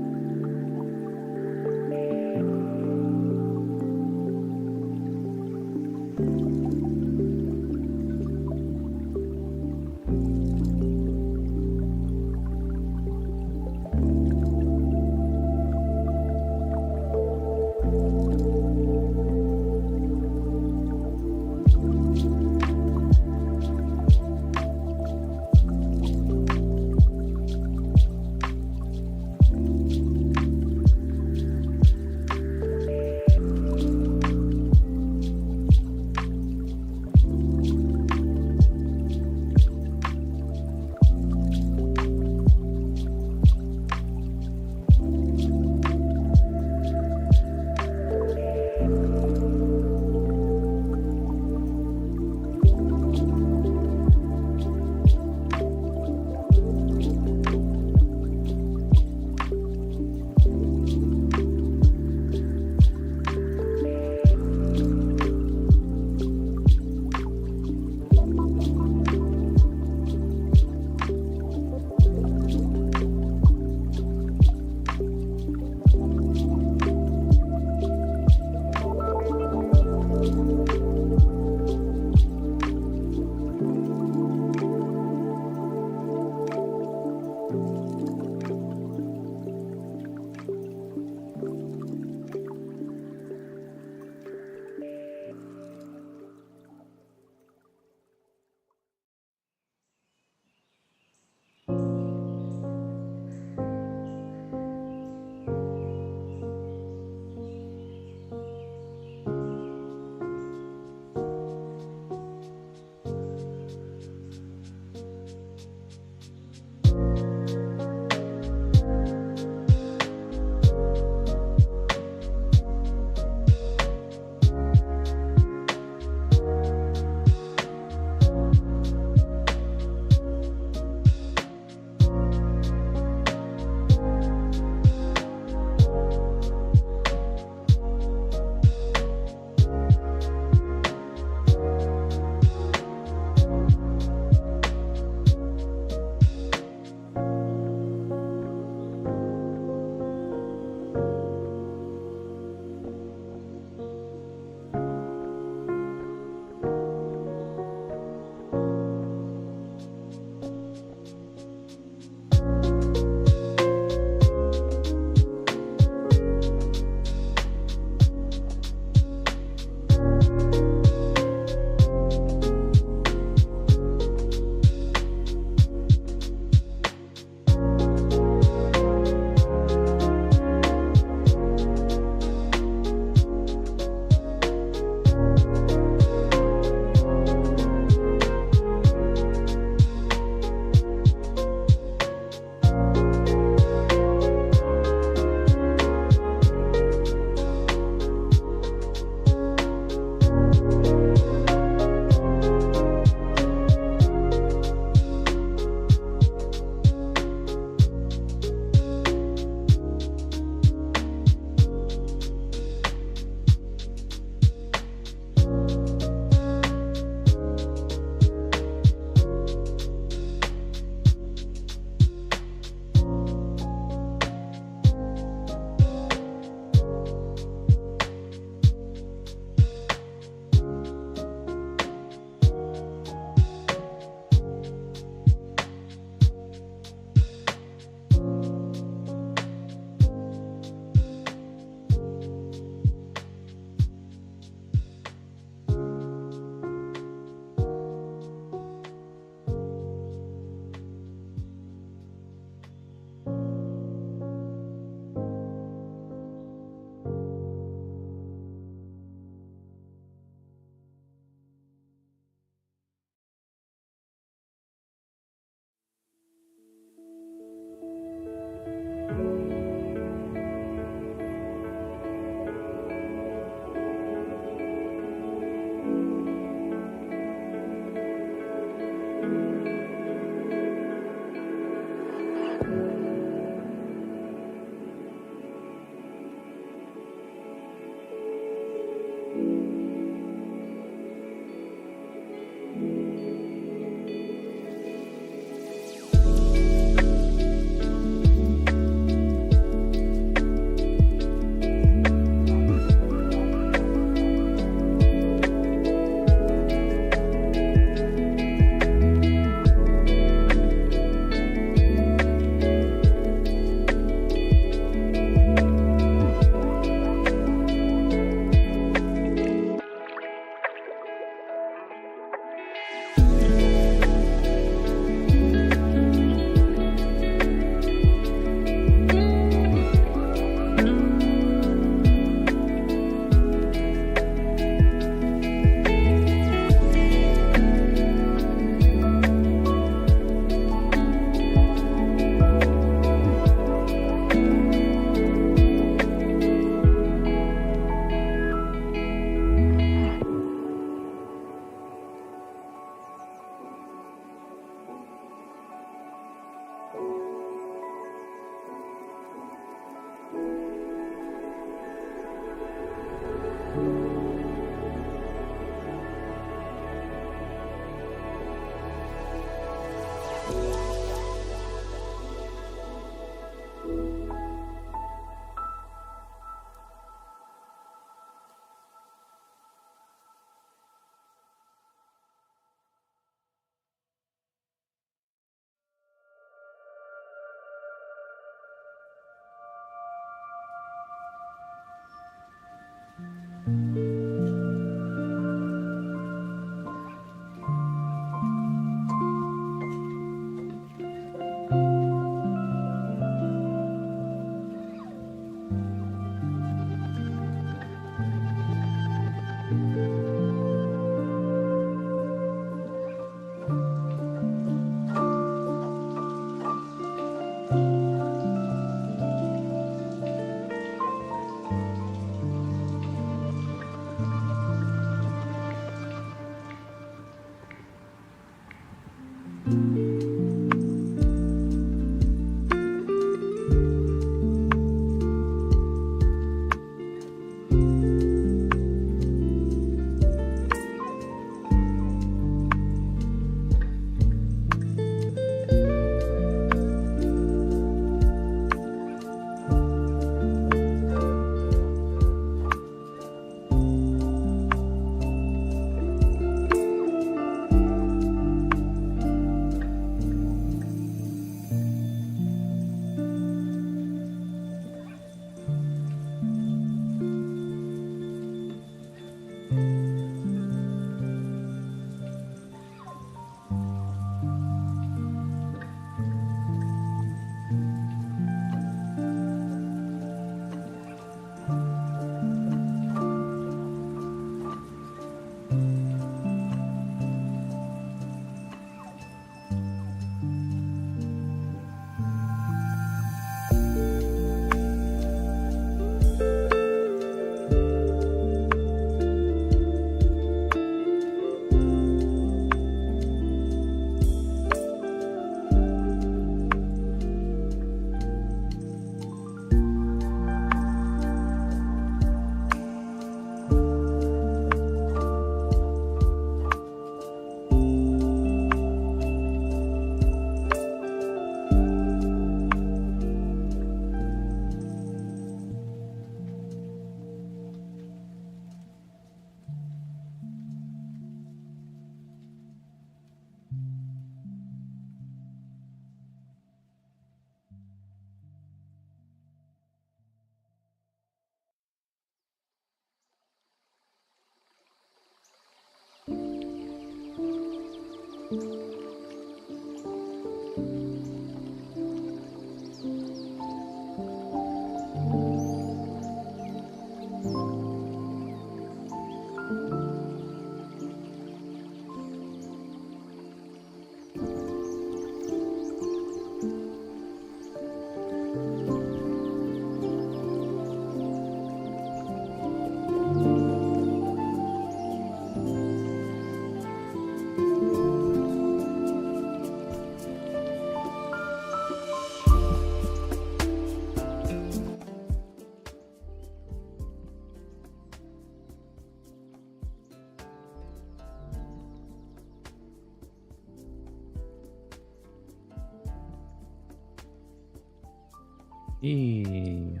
Hey,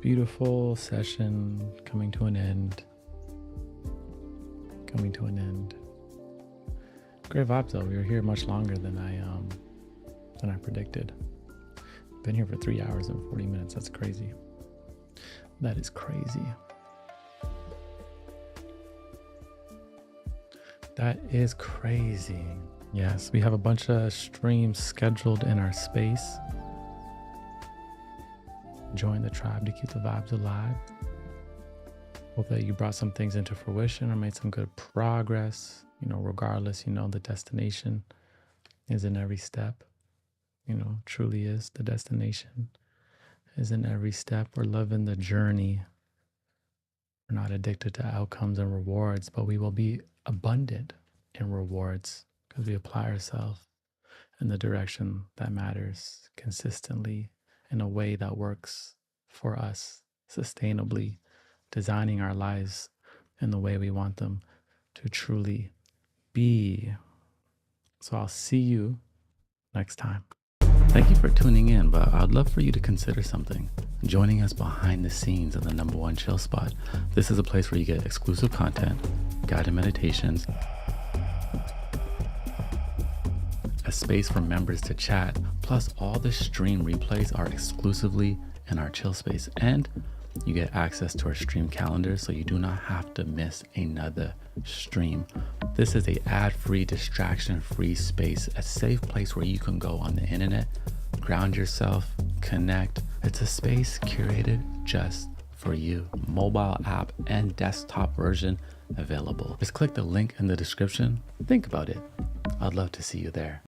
beautiful session coming to an end. Coming to an end. Great vibes though. We were here much longer than I predicted. Been here for 3 hours and 40 minutes. That's crazy. That is crazy. That is crazy. Yes, we have a bunch of streams scheduled in our space. Join the tribe to keep the vibes alive. Hope that you brought some things into fruition or made some good progress. You know, regardless, you know, the destination is in every step. You know, truly is. The destination is in every step. We're loving the journey. We're not addicted to outcomes and rewards, but we will be abundant in rewards because we apply ourselves in the direction that matters consistently in a way that works for us sustainably, designing our lives in the way we want them to truly be. So I'll see you next time. Thank you for tuning in, but I'd love for you to consider something. Joining us behind the scenes of the #1 chill spot. This is a place where you get exclusive content, guided meditations, a space for members to chat, plus all the stream replays are exclusively in our chill space. And You get access to our stream calendar, so you do not have to miss another stream. This is a ad-free, distraction-free space, a safe place where you can go on the internet, ground yourself, connect. It's a space curated just for you. Mobile app and desktop version available. Just click the link in the description. Think about it. I'd love to see you there.